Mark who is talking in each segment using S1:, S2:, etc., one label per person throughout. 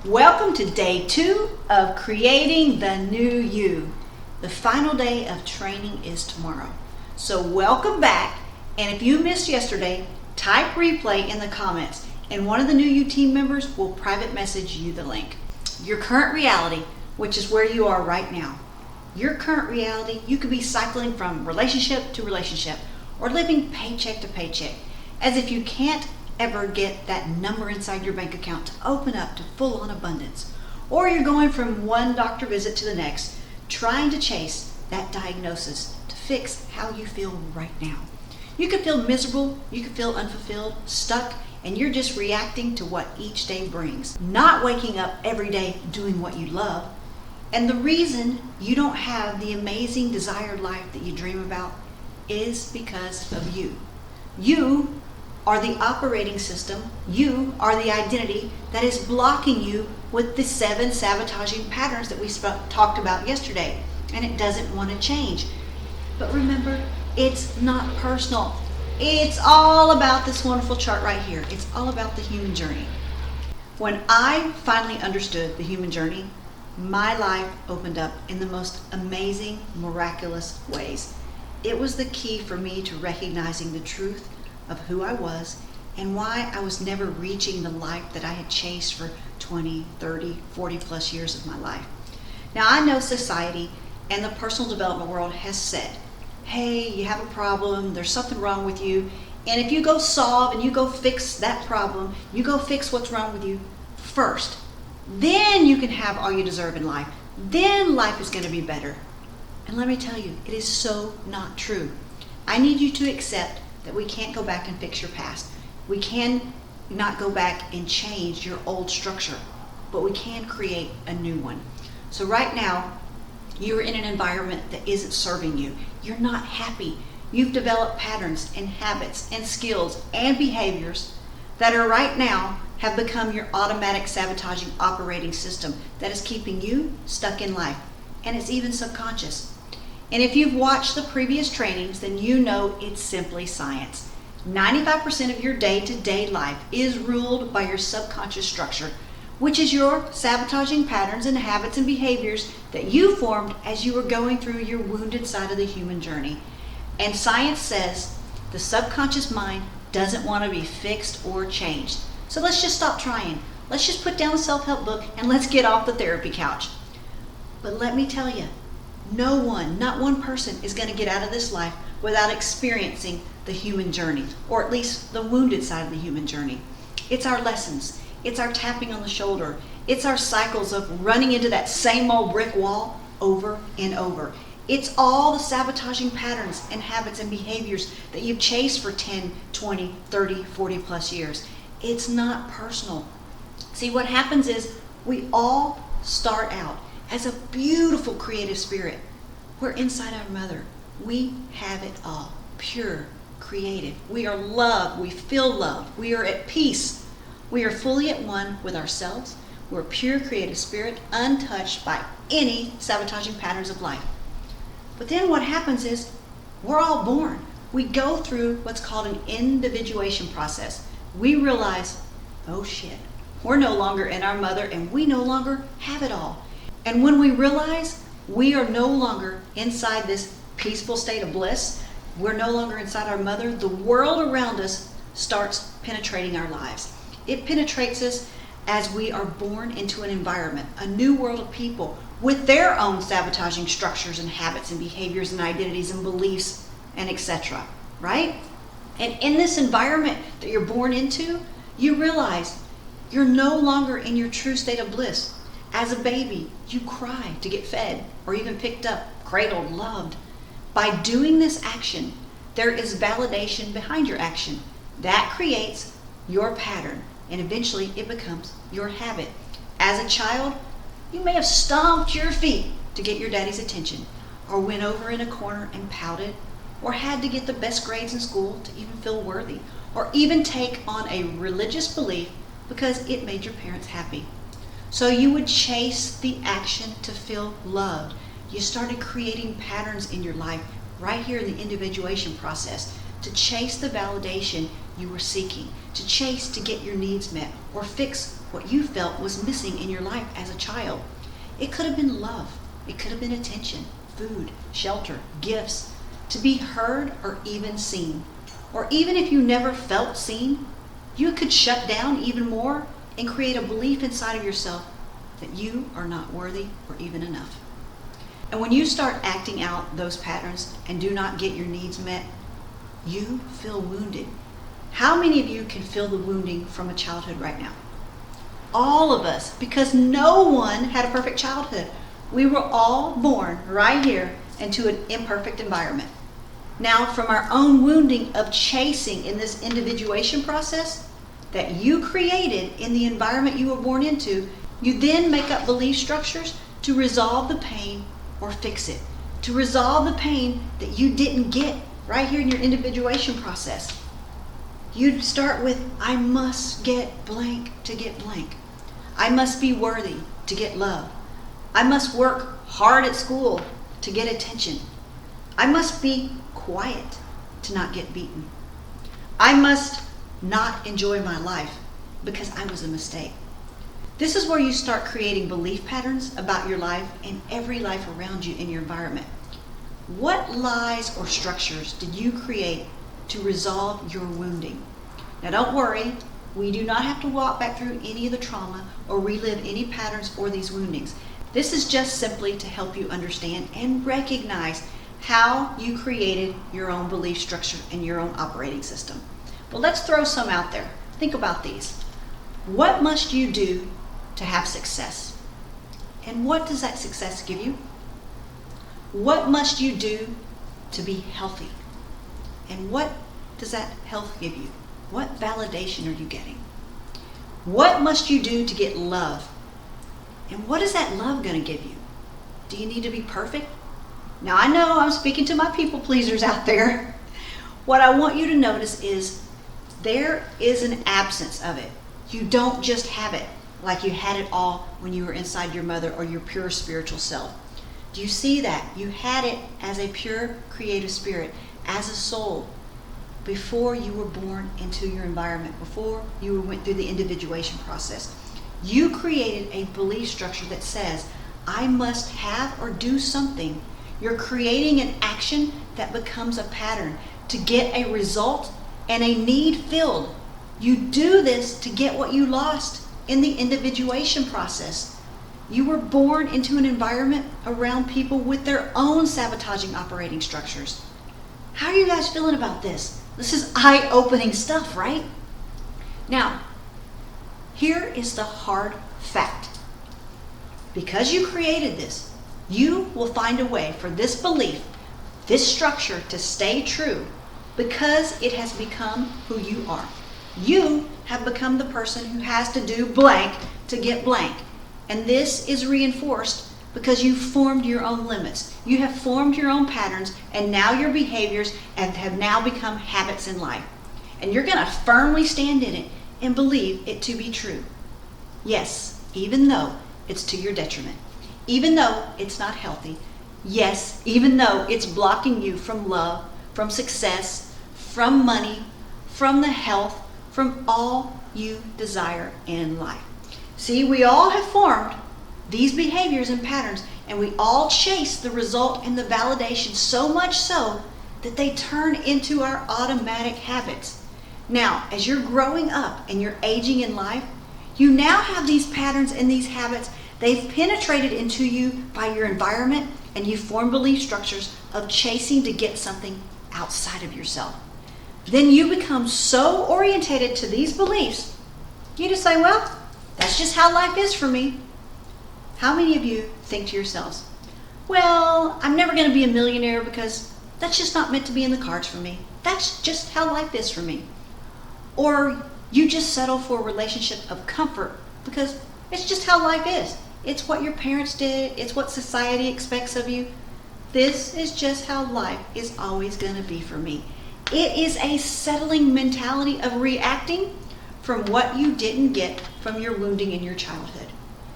S1: Welcome to day 2 of Creating the New You. The final day of training is tomorrow. So welcome back, and if you missed yesterday, type replay in the comments and one of the New You team members will private message you the link. Your current reality, which is where you are right now. Your current reality, you could be cycling from relationship to relationship or living paycheck to paycheck as if you can't ever get that number inside your bank account to open up to full-on abundance. Or you're going from one doctor visit to the next, trying to chase that diagnosis to fix how you feel right now. You could feel miserable, you could feel unfulfilled, stuck, and you're just reacting to what each day brings, not waking up every day doing what you love. And the reason you don't have the amazing desired life that you dream about is because of you. You are the operating system. You are the identity that is blocking you with the 7 sabotaging patterns that we talked about yesterday. And it doesn't want to change. But remember, it's not personal. It's all about this wonderful chart right here. It's all about the human journey. When I finally understood the human journey, my life opened up in the most amazing, miraculous ways. It was the key for me to recognizing the truth of who I was and why I was never reaching the life that I had chased for 20, 30, 40 plus years of my life. Now I know society and the personal development world has said, hey, you have a problem, there's something wrong with you, and if you go solve and you go fix that problem, you go fix what's wrong with you first, then you can have all you deserve in life. Then life is going to be better. And let me tell you, it is so not true. I need you to accept that we can't go back and fix your past. We can not go back and change your old structure, but we can create a new one. So right now, you're in an environment that isn't serving you. You're not happy. You've developed patterns and habits and skills and behaviors that are right now have become your automatic sabotaging operating system that is keeping you stuck in life. And it's even subconscious. And if you've watched the previous trainings, then you know it's simply science. 95% of your day-to-day life is ruled by your subconscious structure, which is your sabotaging patterns and habits and behaviors that you formed as you were going through your wounded side of the human journey. And science says the subconscious mind doesn't want to be fixed or changed. So let's just stop trying. Let's just put down the self-help book and let's get off the therapy couch. But let me tell you, no one, not one person is going to get out of this life without experiencing the human journey, or at least the wounded side of the human journey. It's our lessons. It's our tapping on the shoulder. It's our cycles of running into that same old brick wall over and over. It's all the sabotaging patterns and habits and behaviors that you've chased for 10, 20, 30, 40 plus years. It's not personal. See, what happens is we all start out as a beautiful creative spirit. We're inside our mother. We have it all. Pure, creative. We are loved. We feel loved. We are at peace. We are fully at one with ourselves. We're pure creative spirit, untouched by any sabotaging patterns of life. But then what happens is we're all born. We go through what's called an individuation process. We realize, oh shit, we're no longer in our mother and we no longer have it all. And when we realize we are no longer inside this peaceful state of bliss, we're no longer inside our mother, the world around us starts penetrating our lives. It penetrates us as we are born into an environment, a new world of people with their own sabotaging structures and habits and behaviors and identities and beliefs and etc. Right? And in this environment that you're born into, you realize you're no longer in your true state of bliss. As a baby, you cry to get fed or even picked up, cradled, loved. By doing this action, there is validation behind your action. That creates your pattern, and eventually it becomes your habit. As a child, you may have stomped your feet to get your daddy's attention, or went over in a corner and pouted, or had to get the best grades in school to even feel worthy, or even take on a religious belief because it made your parents happy. So you would chase the action to feel loved. You started creating patterns in your life right here in the individuation process to chase the validation you were seeking, to chase to get your needs met or fix what you felt was missing in your life as a child. It could have been love. It could have been attention, food, shelter, gifts, to be heard or even seen. Or even if you never felt seen, you could shut down even more and create a belief inside of yourself that you are not worthy or even enough. And when you start acting out those patterns and do not get your needs met, you feel wounded. How many of you can feel the wounding from a childhood right now? All of us, because no one had a perfect childhood. We were all born right here into an imperfect environment. Now, from our own wounding of chasing in this individuation process that you created in the environment you were born into, you then make up belief structures to resolve the pain or fix it, to resolve the pain that you didn't get right here in your individuation process. You'd start with, I must get blank to get blank. I must be worthy to get love. I must work hard at school to get attention. I must be quiet to not get beaten. I must not enjoy my life because I was a mistake. This is where you start creating belief patterns about your life and every life around you in your environment. What lies or structures did you create to resolve your wounding? Now don't worry, we do not have to walk back through any of the trauma or relive any patterns or these woundings. This is just simply to help you understand and recognize how you created your own belief structure and your own operating system. But let's throw some out there. Think about these. What must you do to have success? And what does that success give you? What must you do to be healthy? And what does that health give you? What validation are you getting? What must you do to get love? And what is that love going to give you? Do you need to be perfect? Now I know I'm speaking to my people pleasers out there. What I want you to notice is there is an absence of it. You don't just have it like you had it all when you were inside your mother or your pure spiritual self. Do you see that? You had it as a pure creative spirit, as a soul, before you were born into your environment, before you went through the individuation process. You created a belief structure that says, I must have or do something. You're creating an action that becomes a pattern to get a result and a need filled. You do this to get what you lost in the individuation process. You were born into an environment around people with their own sabotaging operating structures. How are you guys feeling about this? This is eye-opening stuff, right? Now, here is the hard fact. Because you created this, you will find a way for this belief, this structure to stay true because it has become who you are. You have become the person who has to do blank to get blank. And this is reinforced because you formed your own limits. You have formed your own patterns, and now your behaviors have now become habits in life. And you're going to firmly stand in it and believe it to be true. Yes, even though it's to your detriment. Even though it's not healthy. Yes, even though it's blocking you from love, from success, from money, from the health, from all you desire in life. See, we all have formed these behaviors and patterns, and we all chase the result and the validation so much so that they turn into our automatic habits. Now, as you're growing up and you're aging in life, you now have these patterns and these habits. They've penetrated into you by your environment, and you form belief structures of chasing to get something outside of yourself. Then you become so orientated to these beliefs, you just say, well, that's just how life is for me. How many of you think to yourselves, well, I'm never going to be a millionaire because that's just not meant to be in the cards for me. That's just how life is for me. Or you just settle for a relationship of comfort because it's just how life is. It's what your parents did. It's what society expects of you. This is just how life is always going to be for me. It is a settling mentality of reacting from what you didn't get from your wounding in your childhood.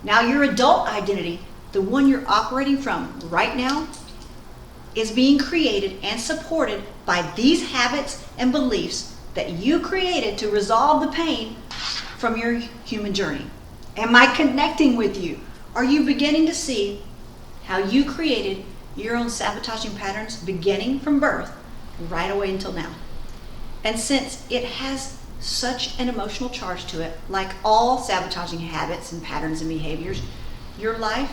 S1: Now your adult identity, the one you're operating from right now, is being created and supported by these habits and beliefs that you created to resolve the pain from your human journey. Am I connecting with you? Are you beginning to see how you created your own sabotaging patterns beginning from birth right away until now? And since it has such an emotional charge to it, like all sabotaging habits and patterns and behaviors, your life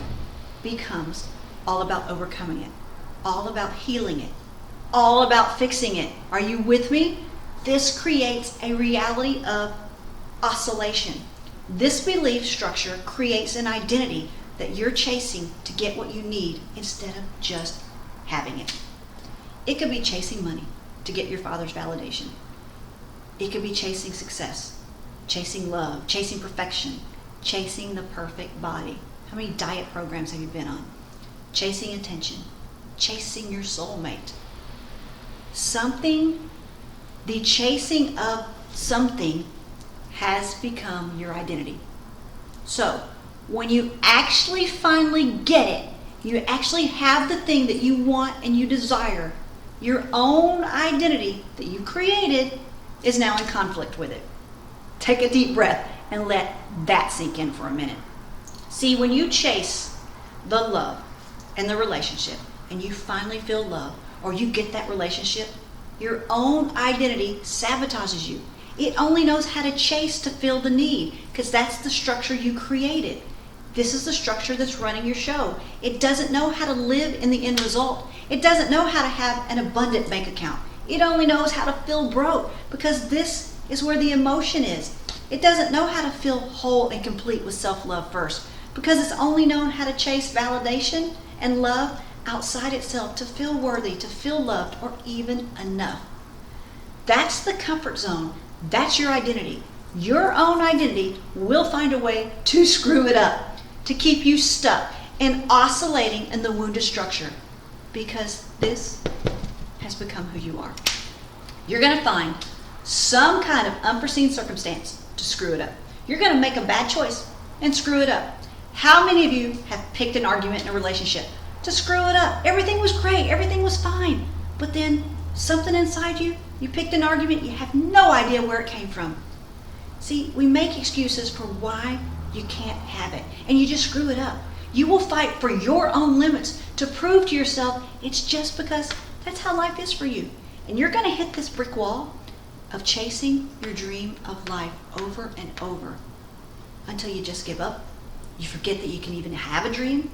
S1: becomes all about overcoming it, all about healing it, all about fixing it. Are you with me? This creates a reality of oscillation. This belief structure creates an identity that you're chasing to get what you need instead of just having it. It could be chasing money to get your father's validation. It could be chasing success, chasing love, chasing perfection, chasing the perfect body. How many diet programs have you been on? Chasing attention, chasing your soulmate. The chasing of something has become your identity. So, when you actually finally get it, you actually have the thing that you want and you desire, your own identity that you created is now in conflict with it. Take a deep breath and let that sink in for a minute. See, when you chase the love and the relationship and you finally feel love or you get that relationship, your own identity sabotages you. It only knows how to chase to fill the need because that's the structure you created. This is the structure that's running your show. It doesn't know how to live in the end result. It doesn't know how to have an abundant bank account. It only knows how to feel broke because this is where the emotion is. It doesn't know how to feel whole and complete with self-love first because it's only known how to chase validation and love outside itself to feel worthy, to feel loved, or even enough. That's the comfort zone. That's your identity. Your own identity will find a way to screw it up, to keep you stuck and oscillating in the wounded structure because this has become who you are. You're going to find some kind of unforeseen circumstance to screw it up. You're going to make a bad choice and screw it up. How many of you have picked an argument in a relationship to screw it up? Everything was great, everything was fine, but then something inside you, you picked an argument, you have no idea where it came from. See, we make excuses for why you can't have it, and you just screw it up. You will fight for your own limits to prove to yourself it's just because that's how life is for you. And you're going to hit this brick wall of chasing your dream of life over and over until you just give up. You forget that you can even have a dream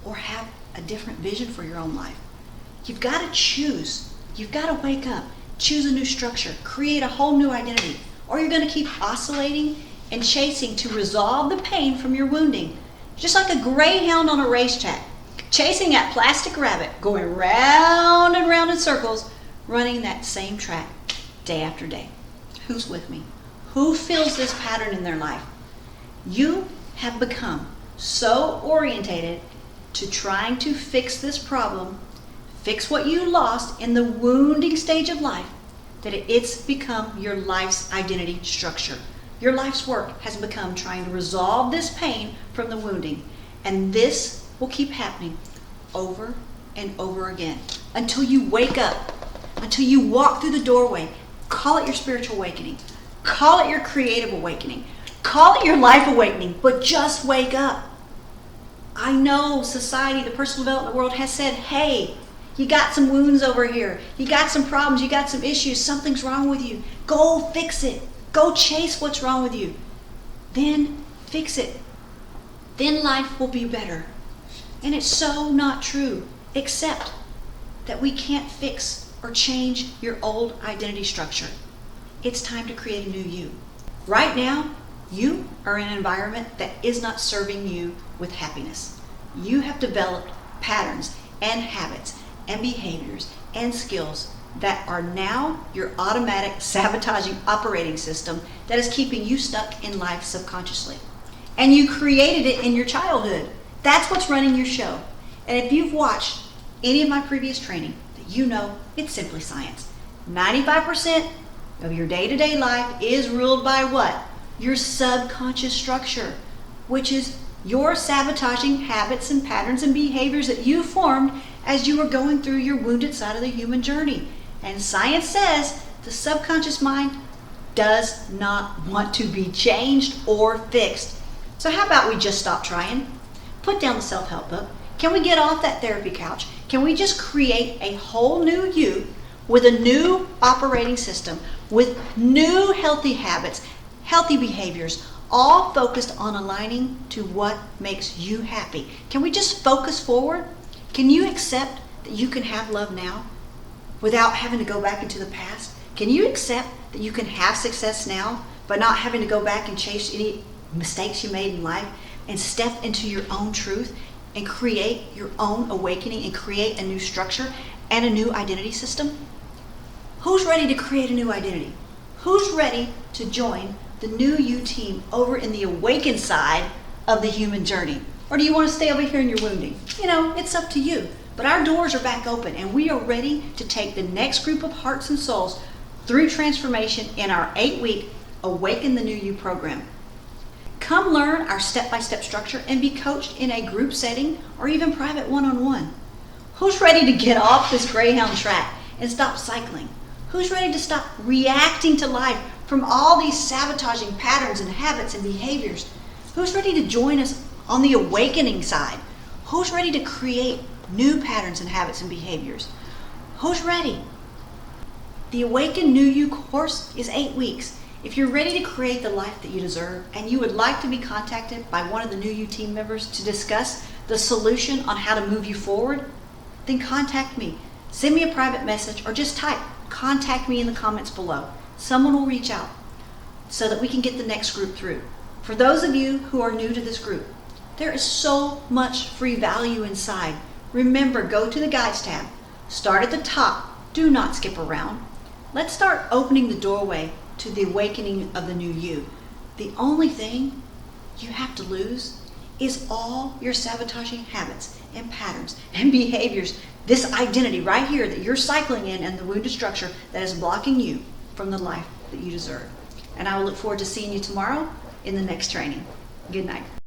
S1: or have a different vision for your own life. You've got to choose. You've got to wake up, choose a new structure, create a whole new identity, or you're going to keep oscillating and chasing to resolve the pain from your wounding. Just like a greyhound on a racetrack, chasing that plastic rabbit, going round and round in circles, running that same track day after day. Who's with me? Who feels this pattern in their life? You have become so orientated to trying to fix this problem, fix what you lost in the wounding stage of life, that it's become your life's identity structure. Your life's work has become trying to resolve this pain from the wounding. And this will keep happening over and over again until you wake up, until you walk through the doorway. Call it your spiritual awakening. Call it your creative awakening. Call it your life awakening, but just wake up. I know society, the personal development world has said, hey, you got some wounds over here. You got some problems. You got some issues. Something's wrong with you. Go fix it. Go chase what's wrong with you. Then fix it. Then life will be better. And it's so not true, except that we can't fix or change your old identity structure. It's time to create a new you. Right now, you are in an environment that is not serving you with happiness. You have developed patterns and habits and behaviors and skills that are now your automatic sabotaging operating system that is keeping you stuck in life subconsciously. And you created it in your childhood. That's what's running your show. And if you've watched any of my previous training, you know it's simply science. 95% of your day-to-day life is ruled by what? Your subconscious structure, which is your sabotaging habits and patterns and behaviors that you formed as you were going through your wounded side of the human journey. And science says the subconscious mind does not want to be changed or fixed. So how about we just stop trying? Put down the self-help book. Can we get off that therapy couch? Can we just create a whole new you with a new operating system, with new healthy habits, healthy behaviors, all focused on aligning to what makes you happy? Can we just focus forward? Can you accept that you can have love now without having to go back into the past? Can you accept that you can have success now but not having to go back and chase any mistakes you made in life, and step into your own truth and create your own awakening and create a new structure and a new identity system? Who's ready to create a new identity? Who's ready to join the new you team over in the awakened side of the human journey? Or do you want to stay over here in your wounding? It's up to you. But our doors are back open, and we are ready to take the next group of hearts and souls through transformation in our 8-week Awaken the New You program. Come learn our step-by-step structure and be coached in a group setting or even private one-on-one. Who's ready to get off this Greyhound track and stop cycling? Who's ready to stop reacting to life from all these sabotaging patterns and habits and behaviors? Who's ready to join us on the awakening side? Who's ready to create new patterns and habits and behaviors? Who's ready? The Awaken New You course is 8 weeks. If you're ready to create the life that you deserve and you would like to be contacted by one of the New You team members to discuss the solution on how to move you forward, then contact me. Send me a private message or just type contact me in the comments below. Someone will reach out so that we can get the next group through. For those of you who are new to this group, there is so much free value inside. Remember, go to the Guides tab. Start at the top. Do not skip around. Let's start opening the doorway to the awakening of the new you. The only thing you have to lose is all your sabotaging habits and patterns and behaviors. This identity right here that you're cycling in and the wounded structure that is blocking you from the life that you deserve. And I will look forward to seeing you tomorrow in the next training. Good night.